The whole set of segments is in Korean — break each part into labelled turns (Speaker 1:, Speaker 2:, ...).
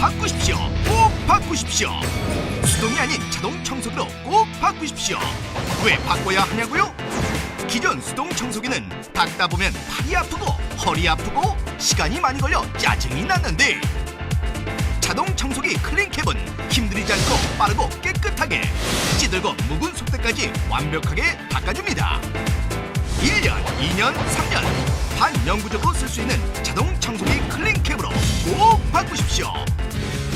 Speaker 1: 바꾸십시오. 꼭 바꾸십시오. 수동이 아닌 자동 청소기로 꼭 바꾸십시오. 왜 바꿔야 하냐고요? 기존 수동 청소기는 닦다 보면 팔이 아프고 허리 아프고 시간이 많이 걸려 짜증이 났는데, 자동 청소기 클린캡은 힘들이지 않고 빠르고 깨끗하게 찌들고 묵은 속대까지 완벽하게 닦아줍니다. 1년, 2년, 3년 반영구적으로 쓸 수 있는 자동 청소기 클린캡으로 꼭 바꾸십시오.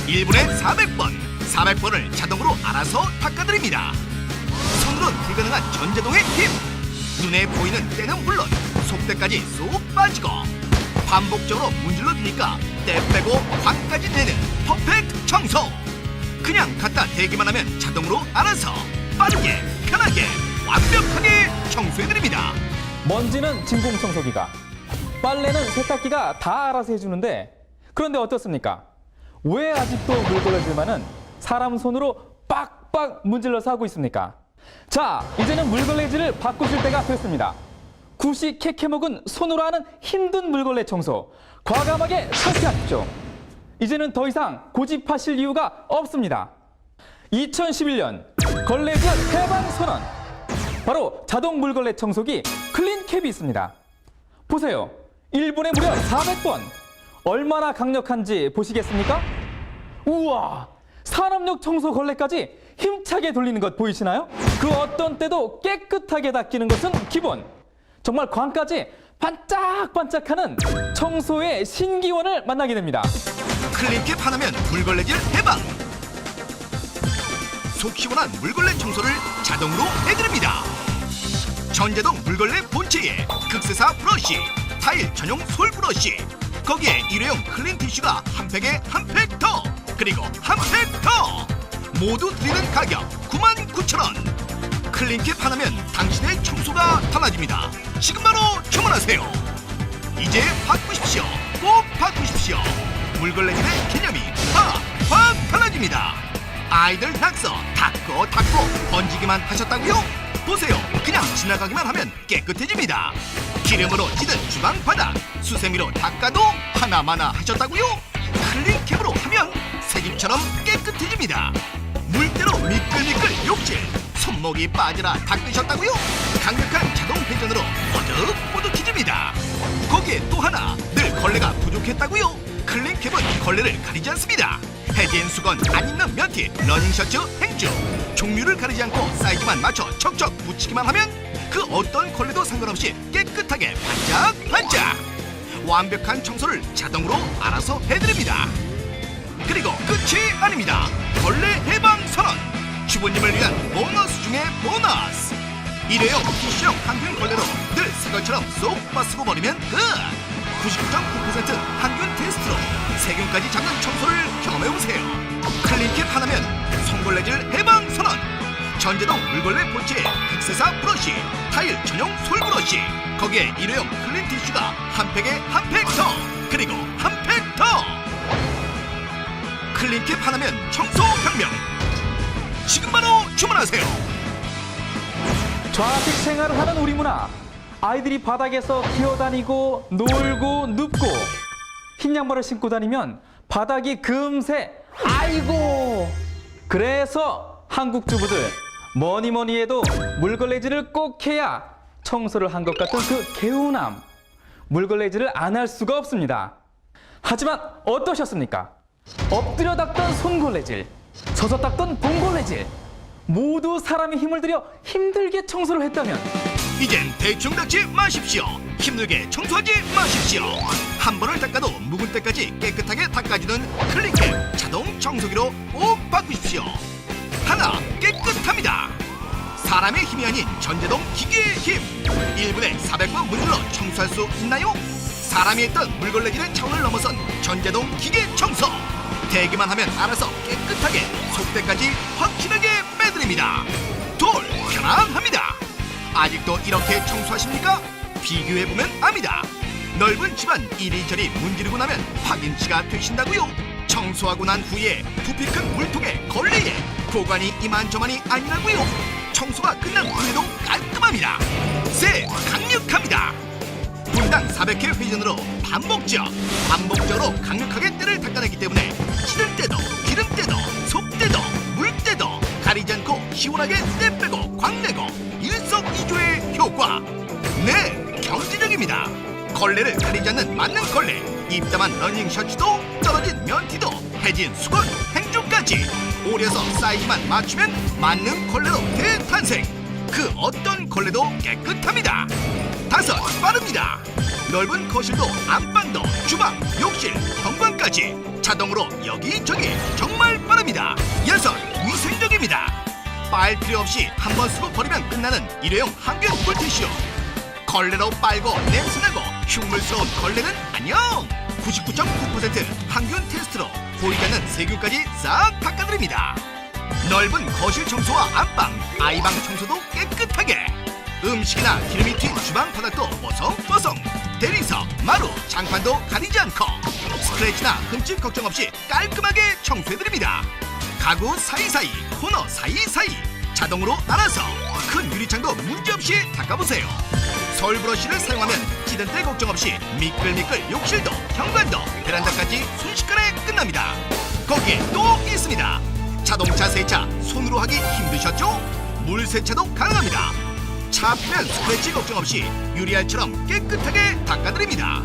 Speaker 1: 1분에 400번, 400번을 자동으로 알아서 닦아드립니다. 손으로는 불가능한 전자동의 힘! 눈에 보이는 때는 물론 속대까지 쏙 빠지고 반복적으로 문질러 주니까 때 빼고 광까지 내는 퍼펙트 청소! 그냥 갖다 대기만 하면 자동으로 알아서 빠르게, 편하게, 완벽하게 청소해드립니다.
Speaker 2: 먼지는 진공 청소기가, 빨래는 세탁기가 다 알아서 해주는데, 그런데 어떻습니까? 왜 아직도 물걸레질만은 사람 손으로 빡빡 문질러서 하고 있습니까? 자, 이제는 물걸레질을 바꾸실 때가 됐습니다. 굿이 캐캐 먹은 손으로 하는 힘든 물걸레 청소, 과감하게 탈퇴하십시오. 이제는 더 이상 고집하실 이유가 없습니다. 2011년 걸레질 해방 선언, 바로 자동 물걸레 청소기 클린캡이 있습니다. 보세요, 1분에 무려 400번. 얼마나 강력한지 보시겠습니까? 우와, 산업용 청소 걸레까지 힘차게 돌리는 것 보이시나요? 그 어떤 때도 깨끗하게 닦이는 것은 기본. 정말 광까지 반짝반짝하는 청소의 신기원을 만나게 됩니다.
Speaker 1: 클린캡 하나면 물걸레질 해방! 속 시원한 물걸레 청소를 자동으로 해드립니다. 전자동 물걸레 본체에 극세사 브러쉬, 타일 전용 솔 브러쉬, 거기에 일회용 클린 티슈가 한 팩에 한 팩 더, 그리고 한 팩 더! 모두 드리는 가격 99,000원! 클린캡 하나면 당신의 청소가 달라집니다. 지금 바로 주문하세요. 이제 바꾸십시오. 꼭 바꾸십시오. 물걸레질의 개념이 확 달라집니다. 아이들 낙서 닦고 번지기만 하셨다고요? 보세요, 그냥 지나가기만 하면 깨끗해집니다. 기름으로 찌든 주방 바닥 수세미로 닦아도 하나마나 하셨다고요? 클린캡으로 하면 새집처럼 깨끗해집니다. 물때로 미끌미끌 욕실 손목이 빠져라 닦으셨다고요? 강력한 자동 회전으로 뽀득뽀득해집니다. 거기에 또 하나, 늘 걸레가 부족했다고요? 클린캡은 걸레를 가리지 않습니다. 해진 수건, 안 입는 면티, 러닝셔츠, 행주 종류를 가리지 않고 사이즈만 맞춰 척척 붙이기만 하면 그 어떤 걸레도 상관없이 깨끗하게 반짝반짝 완벽한 청소를 자동으로 알아서 해드립니다. 그리고 끝이 아닙니다. 걸레 해방 선언! 주부님을 위한 보너스 중에 보너스! 일회용 티슈용 항균 걸레로 늘 새것처럼 쏙 빠쓰고 버리면 끝! 99.9% 항균 테스트로 세균까지 잡는 청소를 경험해보세요. 클린캡 하나면 손걸레질 해방 선언! 전자동 물걸레 본체에 극세사 브러쉬, 타일 전용 솔 브러쉬, 거기에 일회용 클린 티슈가 한 팩에 한 팩 더, 그리고 한 팩 더! 클린캡 하나면 청소 혁명! 지금 바로 주문하세요.
Speaker 2: 좌식 생활을 하는 우리 문화, 아이들이 바닥에서 기어다니고 놀고 눕고 흰 양말을 신고 다니면 바닥이 금세 아이고. 그래서 한국 주부들 뭐니 해도 물걸레질을 꼭 해야 청소를 한 것 같은 그 개운함, 물걸레질을 안 할 수가 없습니다. 하지만 어떠셨습니까? 엎드려 닦던 손걸레질, 서서 닦던 봉걸레질, 모두 사람이 힘을 들여 힘들게 청소를 했다면
Speaker 1: 이젠 대충 닦지 마십시오. 힘들게 청소하지 마십시오. 한 번을 닦아도 묵은 때까지 깨끗하게 닦아주는 클린캡 자동 청소기로 꼭 바꾸십시오. 하나, 깨끗합니다. 사람의 힘이 아닌 전자동 기계의 힘. 1분에 400번 문질러 청소할 수 있나요? 사람이 했던 물걸레질의 차원을 넘어선 전자동 기계 청소. 대기만 하면 알아서 깨끗하게 속대까지 확실하게 빼드립니다. 둘, 편안합니다. 아직도 이렇게 청소하십니까? 비교해보면 압니다. 넓은 집안 이리저리 문지르고 나면 파김치가 되신다고요? 청소하고 난 후에 부피 큰 물통에 걸레에 보관이 이만저만이 아니라고요? 청소가 끝난 후에도 깔끔합니다. 셋, 강력합니다. 분당 400회 회전으로 반복적으로 강력하게 때를 닦아내기 때문에 치는 때도 기름 때도 속 때도 물 때도 가리지 않고 시원하게 때 빼고 광 내고 일석이조의 효과. 네, 경제적입니다. 걸레를 가리지 않는 맞는 걸레, 입담한 러닝 셔츠도 떨어진 면티도 해진 수건 행주까지 오려서 사이즈만 맞추면 맞는 걸레로 대탄생. 그 어떤 걸레도 깨끗합니다. 5, 빠릅니다. 넓은 거실도 안방도 주방, 욕실, 현관까지 자동으로 여기저기 정말 빠릅니다. 6, 위생적입니다. 빨 필요 없이 한 번 쓰고 버리면 끝나는 일회용 항균 물티슈. 걸레로 빨고 냄새나고 흉물스러운 걸레는 안녕. 99.9% 항균 테스트로 보이지 않는 세균까지 싹 닦아드립니다. 넓은 거실 청소와 안방, 아이방 청소도 깨끗하게. 음식이나 기름이 튄 주방 바닥도 뽀송뽀송. 대리석, 마루, 장판도 가리지 않고 스크래치나 흠집 걱정 없이 깔끔하게 청소해드립니다. 가구 사이사이, 코너 사이사이 자동으로 알아서 큰 유리창도 문제없이 닦아보세요. 솔브러쉬를 사용하면 찌든 때 걱정 없이 미끌미끌 욕실도 현관도 베란다까지 순식간에 끝납니다. 거기에 또 있습니다. 자동차 세차 손으로 하기 힘드셨죠? 물 세차도 가능합니다. 차 앞면 스크래치 걱정 없이 유리알처럼 깨끗하게 닦아드립니다.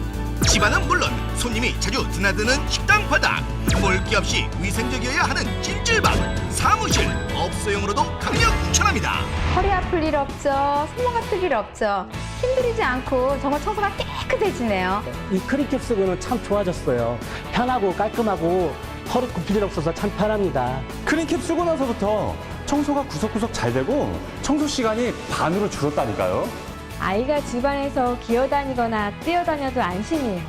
Speaker 1: 집안은 물론 손님이 자주 드나드는 식당 바닥, 물기 없이 위생적이어야 하는 찜질방, 사무실, 업소용으로도 강력 추천합니다.
Speaker 3: 허리 아플 일 없죠. 손목 아플 일 없죠. 힘들이지 않고 정말 청소가 깨끗해지네요.
Speaker 4: 이 크리캡 쓰고는 참 좋아졌어요. 편하고 깔끔하고 허리 굽힐 일 없어서 참 편합니다.
Speaker 5: 크린캡 쓰고 나서부터 청소가 구석구석 잘 되고 청소 시간이 반으로 줄었다니까요.
Speaker 3: 아이가 집안에서 기어다니거나 뛰어다녀도 안심이에요.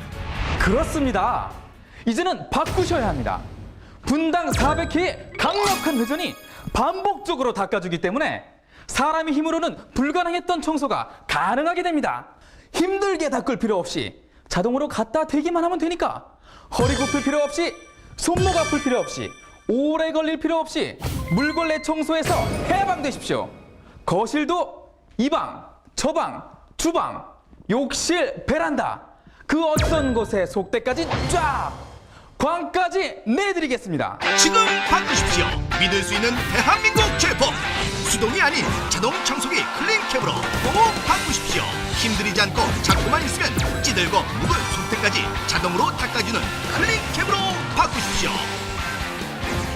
Speaker 2: 그렇습니다. 이제는 바꾸셔야 합니다. 분당 400회의 강력한 회전이 반복적으로 닦아주기 때문에 사람의 힘으로는 불가능했던 청소가 가능하게 됩니다. 힘들게 닦을 필요 없이 자동으로 갖다 대기만 하면 되니까 허리 굽힐 필요 없이 손목 아플 필요 없이 오래 걸릴 필요 없이 물걸레 청소에서 해방되십시오. 거실도 이방, 저방, 주방, 욕실, 베란다 그 어떤 곳에 속대까지 쫙 광까지 내드리겠습니다.
Speaker 1: 지금 바꾸십시오. 믿을 수 있는 대한민국 제품. 수동이 아닌 자동 청소기 클린캡으로 꼭 바꾸십시오. 힘들이지 않고 잡고만 있으면 찌들고 묵은 속대까지 자동으로 닦아주는 클린캡으로 바꾸십시오.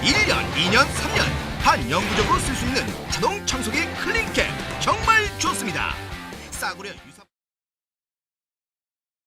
Speaker 1: 1년, 2년, 3년 반영구적으로 쓸 수 있는 자동 청소기 클린캡 정말 좋습니다. 싸구려